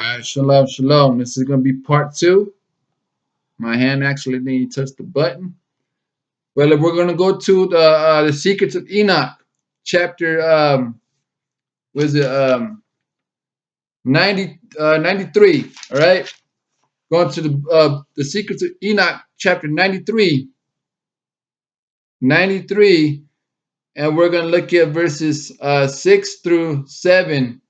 Alright, shalom, shalom. This is gonna be part two. My hand actually didn't touch the button. Well, we're gonna go to the Secrets of Enoch, chapter was it 93. All right, going to the Secrets of Enoch, chapter 93, 93, and we're gonna look at verses 6 through 7.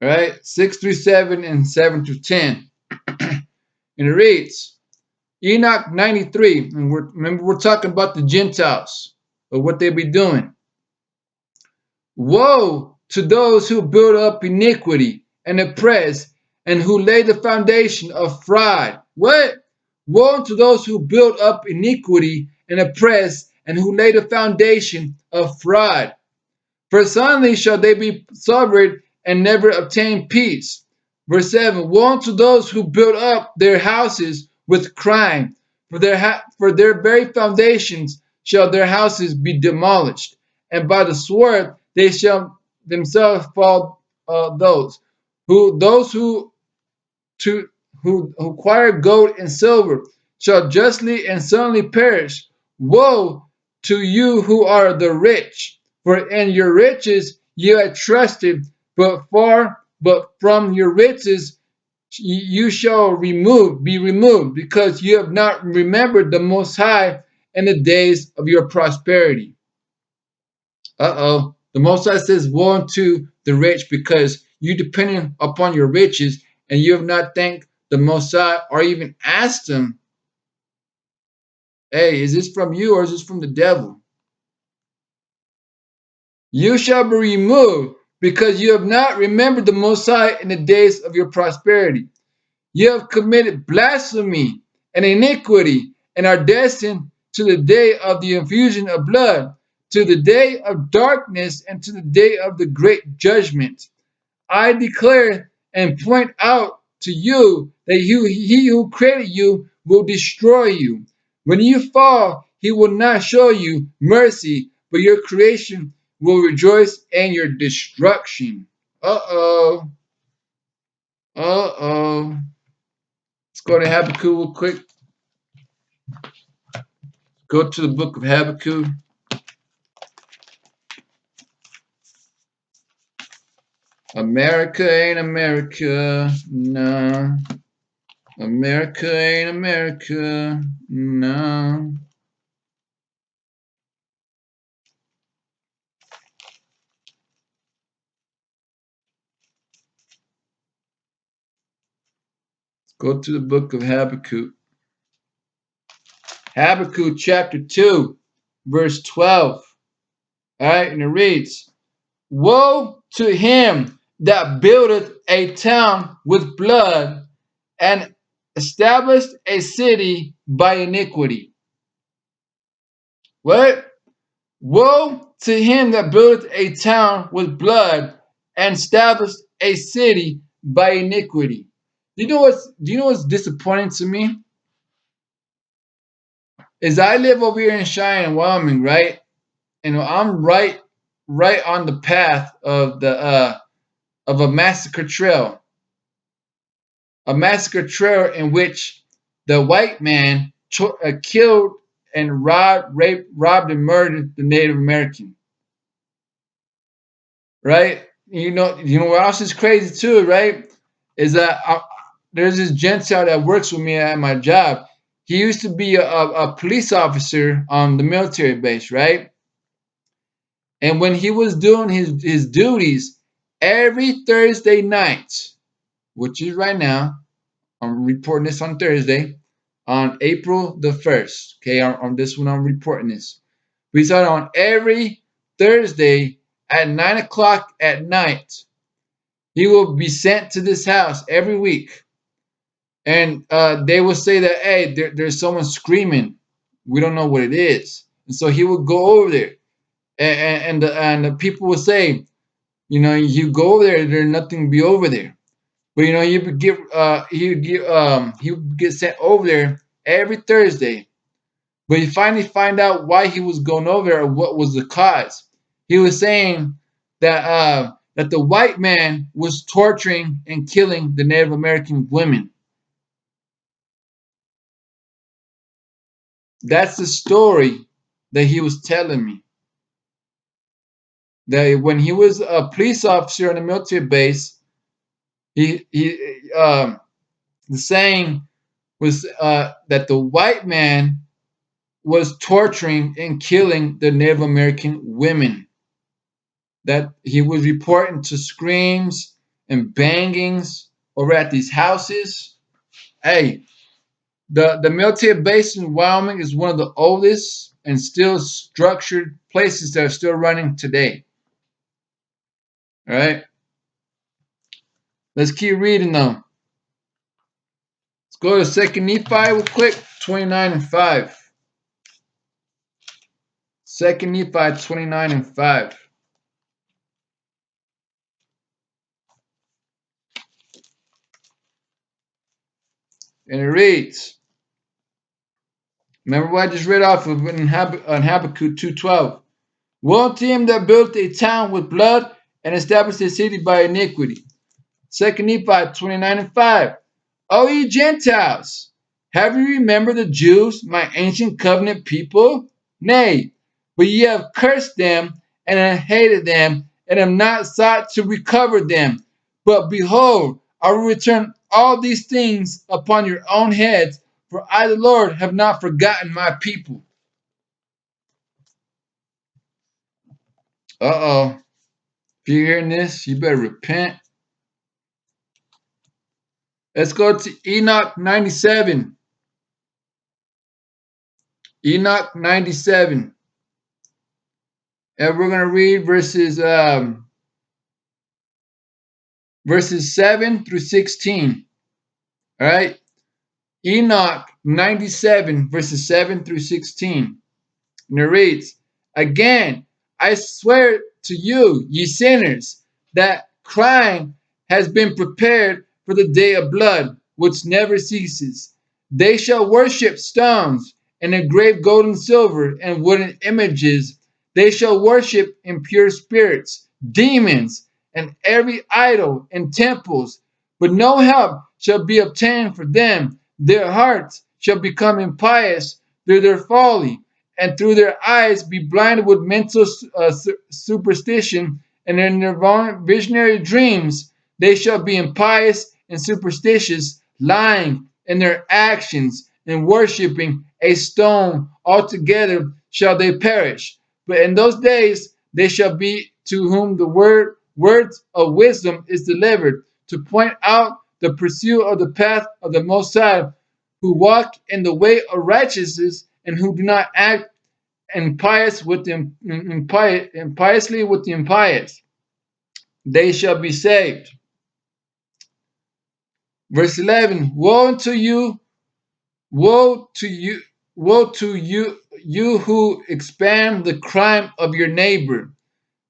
All right, 6 through 7 and 7 through 10, and it reads. Enoch 93, and remember we're talking about the Gentiles, or what they be doing. Woe to those who build up iniquity and oppress, and who lay the foundation of fraud. What? Woe to those who build up iniquity and oppress, and who lay the foundation of fraud. For suddenly shall they be sobered and never obtain peace. Verse 7, woe to those who build up their houses with crime, for their very foundations shall their houses be demolished, and by the sword they shall themselves fall. Those who acquire gold and silver shall justly and suddenly perish. Woe to you who are the rich, for in your riches you had trusted, but from your riches you shall be removed, because you have not remembered the Most High in the days of your prosperity. The Most High says, woe unto the rich, because you depending upon your riches, and you have not thanked the Most High or even asked him, hey, is this from you or is this from the devil? You shall be removed, because you have not remembered the Most High in the days of your prosperity. You have committed blasphemy and iniquity, and are destined to the day of the infusion of blood, to the day of darkness, and to the day of the great judgment. I declare and point out to you that he who created you will destroy you. When you fall, he will not show you mercy, but your creation will rejoice in your destruction. Uh-oh. Uh-oh. Let's go to Habakkuk real quick. Go to the book of Habakkuk. America ain't America, no. America ain't America, no. Go to the book of Habakkuk. Habakkuk chapter 2, verse 12. All right, and it reads, woe to him that buildeth a town with blood, and established a city by iniquity. What? Woe to him that buildeth a town with blood, and established a city by iniquity. Do you know what's disappointing to me? Is I live over here in Cheyenne, Wyoming, right? And I'm right on the path of the of a massacre trail in which the white man killed and robbed and murdered the Native American. Right? You know what else is crazy too, right? Is that there's this Gentile that works with me at my job. He used to be a police officer on the military base, right? And when he was doing his duties every Thursday night, which is right now, I'm reporting this on Thursday, on April the 1st. Okay, on this one, I'm reporting this. We started on every Thursday at 9 o'clock at night. He will be sent to this house every week. And they will say that, hey, there's someone screaming. We don't know what it is. And so he would go over there. And the people will say, you go over there, there's nothing to be over there. But he would get sent over there every Thursday. But you finally find out why he was going over there, or what was the cause. He was saying that that the white man was torturing and killing the Native American women. That's the story that he was telling me. That when he was a police officer on a military base, the saying was that the white man was torturing and killing the Native American women. That he was reporting to screams and bangings over at these houses. Hey, the military base in Wyoming is one of the oldest and still structured places that are still running today. All right, let's keep reading though. Let's go to Second Nephi real quick, 29 and 5. Second Nephi 29 and 5. And it reads, remember what I just read off of in Habakkuk 2:12. Woe to him that built a town with blood and established a city by iniquity. Second Nephi 29 and 5. O ye Gentiles, have you remembered the Jews, my ancient covenant people? Nay, but ye have cursed them and have hated them and have not sought to recover them. But behold, I will return all these things upon your own heads, for I, the Lord, have not forgotten my people. Uh-oh. If you're hearing this, you better repent. Let's go to Enoch 97. Enoch 97. And we're going to read verses 7 through 16. All right? Enoch 97, verses 7 through 16. And it reads, again, I swear to you, ye sinners, that crime has been prepared for the day of blood, which never ceases. They shall worship stones and engraved gold and silver and wooden images. They shall worship impure spirits, demons, and every idol in temples. But no help shall be obtained for them. Their hearts shall become impious through their folly, and through their eyes be blinded with mental superstition, and in their visionary dreams they shall be impious and superstitious, lying in their actions and worshiping a stone. Altogether shall they perish. But in those days they shall be to whom the words of wisdom is delivered, to point out the pursuit of the path of the Most High, who walk in the way of righteousness and who do not act impiously with the impious. They shall be saved. Verse 11. Woe to you, woe to you, you who expand the crime of your neighbor.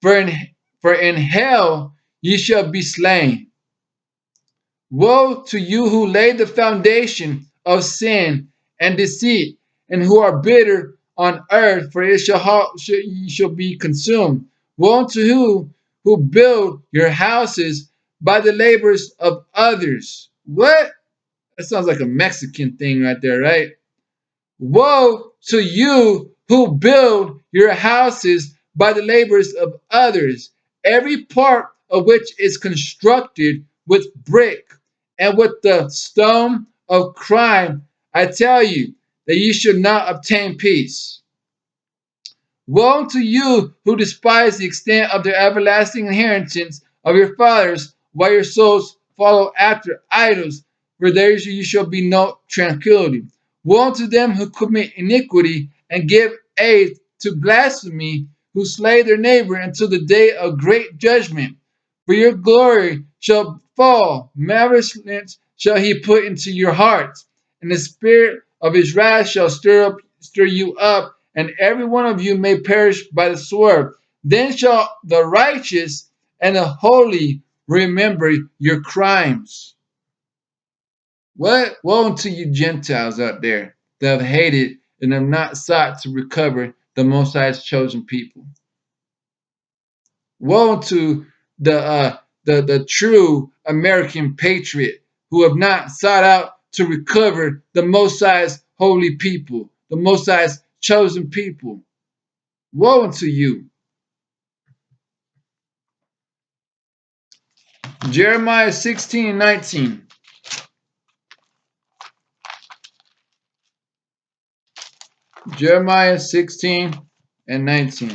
For in hell ye shall be slain. Woe to you who lay the foundation of sin and deceit, and who are bitter on earth, for ye shall be consumed. Woe to you who build your houses by the labors of others. What? That sounds like a Mexican thing right there, right? Woe to you who build your houses by the labors of others, every part of which is constructed with brick and with the stone of crime. I tell you that you should not obtain peace. Woe to you who despise the extent of the everlasting inheritance of your fathers, while your souls follow after idols, for there you shall be no tranquility. Woe to them who commit iniquity and give aid to blasphemy, who slay their neighbor until the day of great judgment. For your glory shall fall, malice shall he put into your hearts, and the spirit of his wrath shall stir you up, and every one of you may perish by the sword. Then shall the righteous and the holy remember your crimes. What? Woe unto you Gentiles out there that have hated and have not sought to recover the Most High's chosen people. Woe unto the true American patriot, who have not sought out to recover the Most High's holy people, the Most High's chosen people. Woe unto you. Jeremiah 16:19. Jeremiah 16 and 19.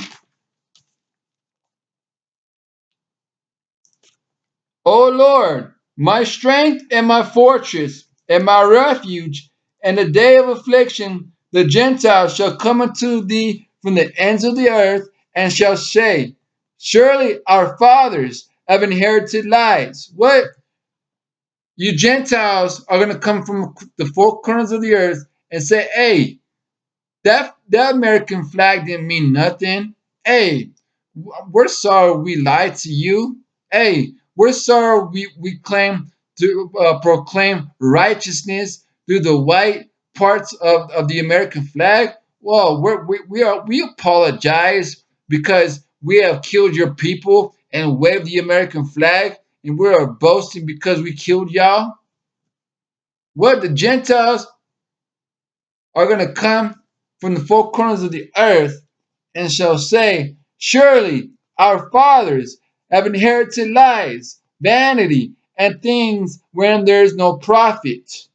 O Lord, my strength and my fortress and my refuge, and the day of affliction, the Gentiles shall come unto thee from the ends of the earth, and shall say, surely our fathers have inherited lies. What? You Gentiles are going to come from the four corners of the earth and say, hey, that American flag didn't mean nothing. Hey, we're sorry we lied to you. Hey, we're sorry we claim to proclaim righteousness through the white parts of the American flag. Well, we apologize because we have killed your people and waved the American flag, and we are boasting because we killed y'all. What, the Gentiles are going to come from the four corners of the earth and shall say, surely our fathers have inherited lies, vanity, and things wherein there is no profit.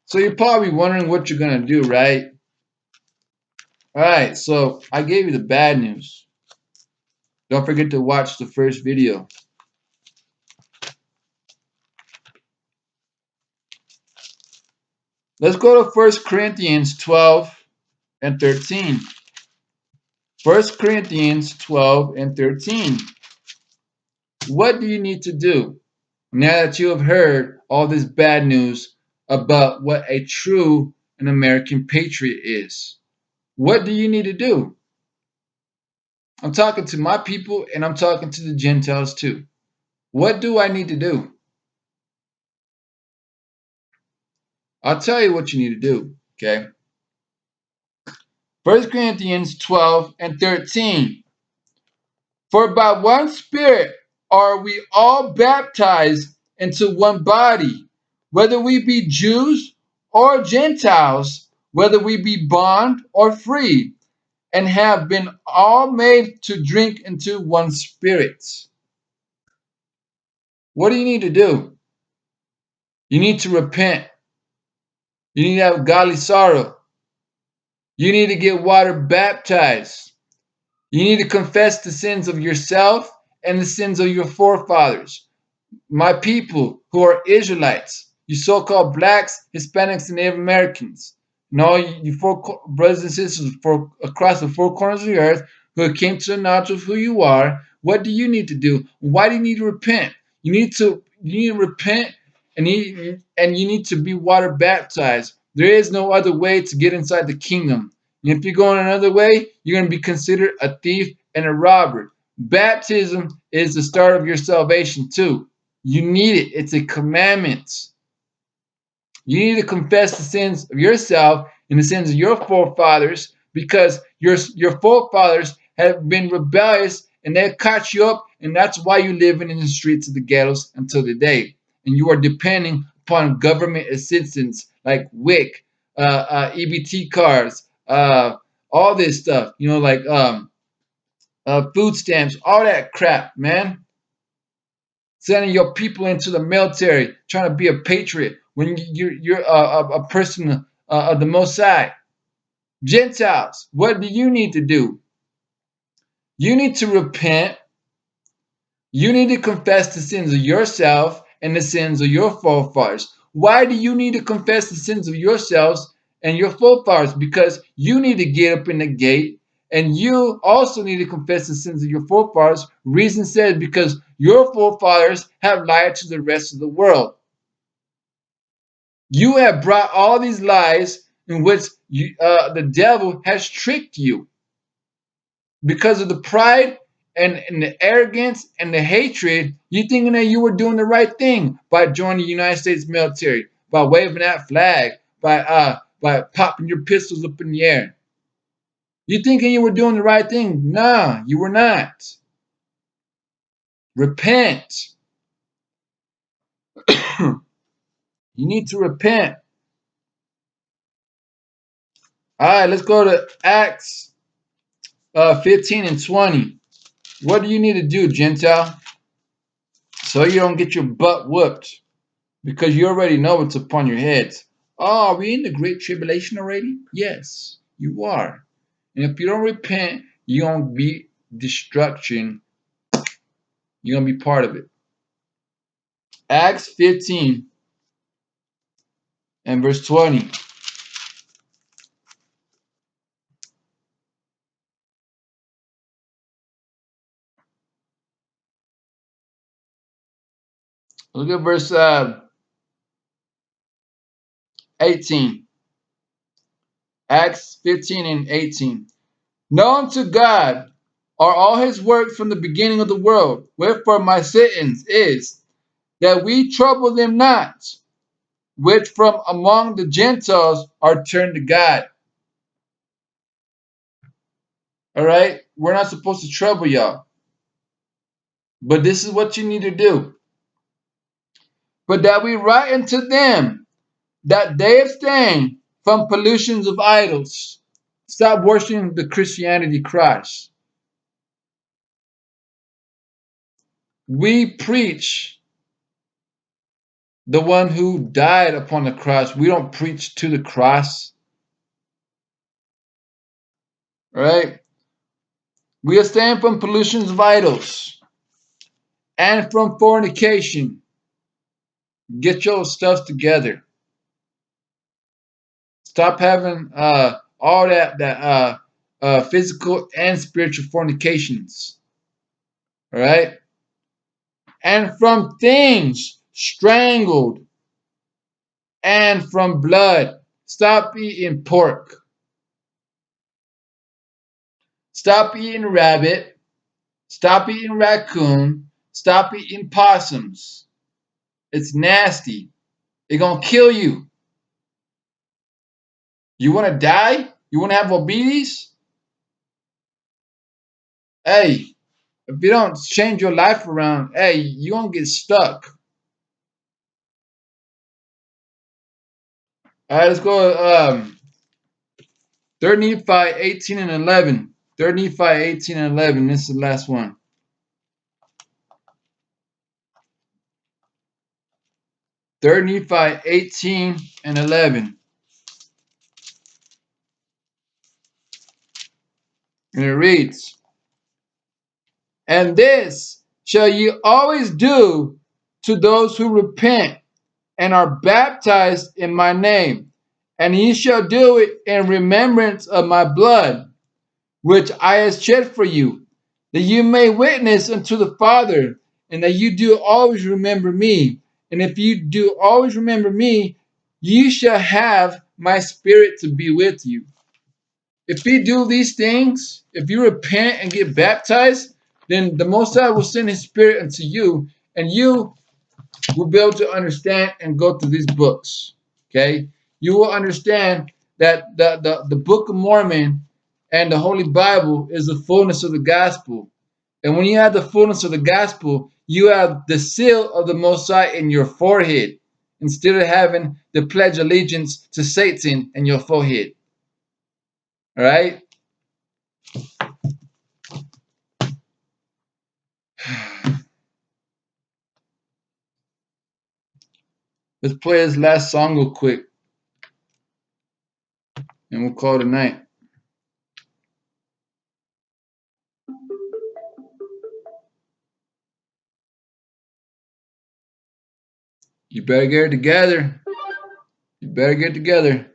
So you're probably wondering what you're going to do, right? All right, so I gave you the bad news. Don't forget to watch the first video. Let's go to 1 Corinthians 12 and 13. 1 Corinthians 12 and 13. What do you need to do now that you have heard all this bad news about what a true and American patriot is? What do you need to do? I'm talking to my people and I'm talking to the Gentiles too. What do I need to do? I'll tell you what you need to do, okay? 1 Corinthians 12 and 13. For by one Spirit are we all baptized into one body, whether we be Jews or Gentiles, whether we be bond or free, and have been all made to drink into one Spirit. What do you need to do? You need to repent. You need to have godly sorrow. You need to get water baptized. You need to confess the sins of yourself and the sins of your forefathers. My people who are Israelites, you so-called blacks, Hispanics, and Native Americans, and all you four brothers and sisters across the four corners of the earth who came to the knowledge of who you are, what do you need to do? Why do you need to repent? You need to repent, and you need to be water baptized. There is no other way to get inside the kingdom. And if you're going another way, you're going to be considered a thief and a robber. Baptism is the start of your salvation too. You need it. It's a commandment. You need to confess the sins of yourself and the sins of your forefathers because your forefathers have been rebellious and they caught you up, and that's why you're living in the streets of the ghettos until today. And you are depending upon government assistance like WIC, EBT cards, all this stuff, like food stamps, all that crap, man. Sending your people into the military, trying to be a patriot when you're a person of the Most High. Gentiles, what do you need to do? You need to repent. You need to confess the sins of yourself and the sins of your forefathers. Why do you need to confess the sins of yourselves and your forefathers? Because you need to get up in the gate, and you also need to confess the sins of your forefathers. Reason said because your forefathers have lied to the rest of the world. You have brought all these lies in which the devil has tricked you because of the pride and the arrogance and the hatred. You thinking that you were doing the right thing by joining the United States military, by waving that flag, by popping your pistols up in the air. You thinking you were doing the right thing? Nah, you were not. Repent. You need to repent. All right, let's go to Acts 15 and 20. What do you need to do, Gentile? So you don't get your butt whooped because you already know what's upon your heads. Oh, are we in the Great Tribulation already? Yes, you are. And if you don't repent, you're going to be destruction. You're going to be part of it. Acts 15 and verse 20. Look at verse 18. Acts 15 and 18. Known to God are all his works from the beginning of the world. Wherefore my sentence is that we trouble them not, which from among the Gentiles are turned to God. All right? We're not supposed to trouble y'all. But this is what you need to do. But that we write unto them that they abstain from pollutions of idols. Stop worshiping the Christianity Christ. We preach the one who died upon the cross. We don't preach to the cross. Right? We abstain from pollutions of idols and from fornication. Get your stuff together. Stop having all that physical and spiritual fornications. All right? And from things strangled and from blood. Stop eating pork. Stop eating rabbit. Stop eating raccoon. Stop eating possums. It's nasty. It's going to kill you. You want to die? You want to have diabetes? Hey, if you don't change your life around, hey, you're going to get stuck. All right, let's go. 3rd Nephi 18 and 11. 3rd Nephi 18 and 11. This is the last one. 3rd Nephi 18 and 11. And it reads, and this shall ye always do to those who repent and are baptized in my name. And ye shall do it in remembrance of my blood, which I have shed for you, that you may witness unto the Father, and that you do always remember me. And if you do always remember me, you shall have my spirit to be with you. If you do these things, if you repent and get baptized, then the Most High will send His Spirit unto you, and you will be able to understand and go through these books. Okay, you will understand that the Book of Mormon and the Holy Bible is the fullness of the gospel. And when you have the fullness of the gospel, you have the seal of the Most High in your forehead instead of having the pledge allegiance to Satan in your forehead. All right. Let's play this last song real quick, and we'll call it a night. You better get it together. You better get it together.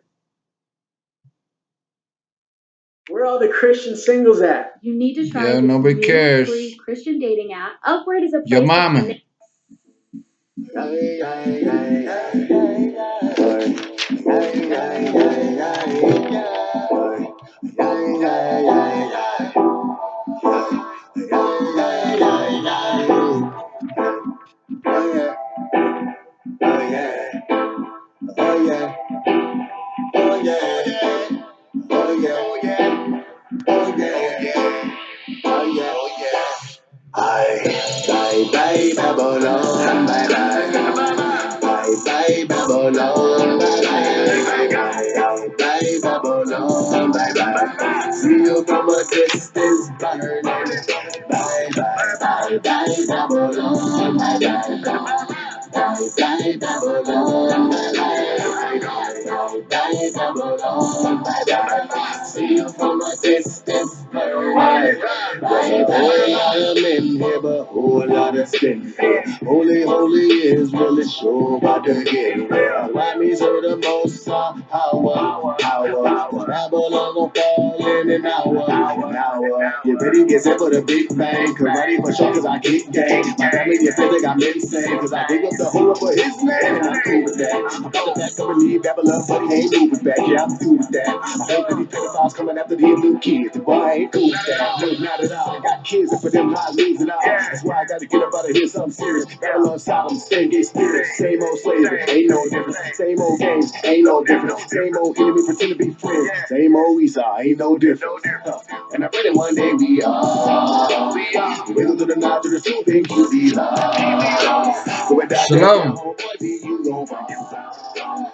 Where are all the Christian singles at? You need to try this Nobody new cares. free Christian dating app. Upward is a place Your mama. to connect. Bye bye Babylon, bye bye. Bye bye Babylon, bye bye. Bye bye Babylon, bye bye. See you from a distance burning. Bye bye bye bye Babylon, bye bye. Bye bye Babylon, bye bye. Bye Babylon, bye bye. See you from a distance burning. There's a whole lot of men here, but a whole lot of sin. Holy, holy is really sure about to get real. Let me to the most power. The Babylon gon' fall in an hour. Get ready, get set for the big bang. Karate for sure, cause I kick gang. My family get fed, they got me insane. Cause I dig up the whole for his name. And I'm cool with that. I'm about to back up and leave Babylon, but he ain't moving back. Yeah, I'm cool with that. I hope that these pedophiles coming after these new kids. Boy, I ain't cool with that. No, not at all. I got kids, and for them not losing all. That's why I gotta get up out of here, something serious. Babylon Sodom, same gay spirit. Same old slavery, ain't no difference. Same old games, ain't no difference. Same old enemy pretend to be friends. Same old Esau, ain't no difference. And I pray that one day we all wiggle to the nod to the truth and keep these laws. So when that day Shalom. come, boy, be you gon' fall.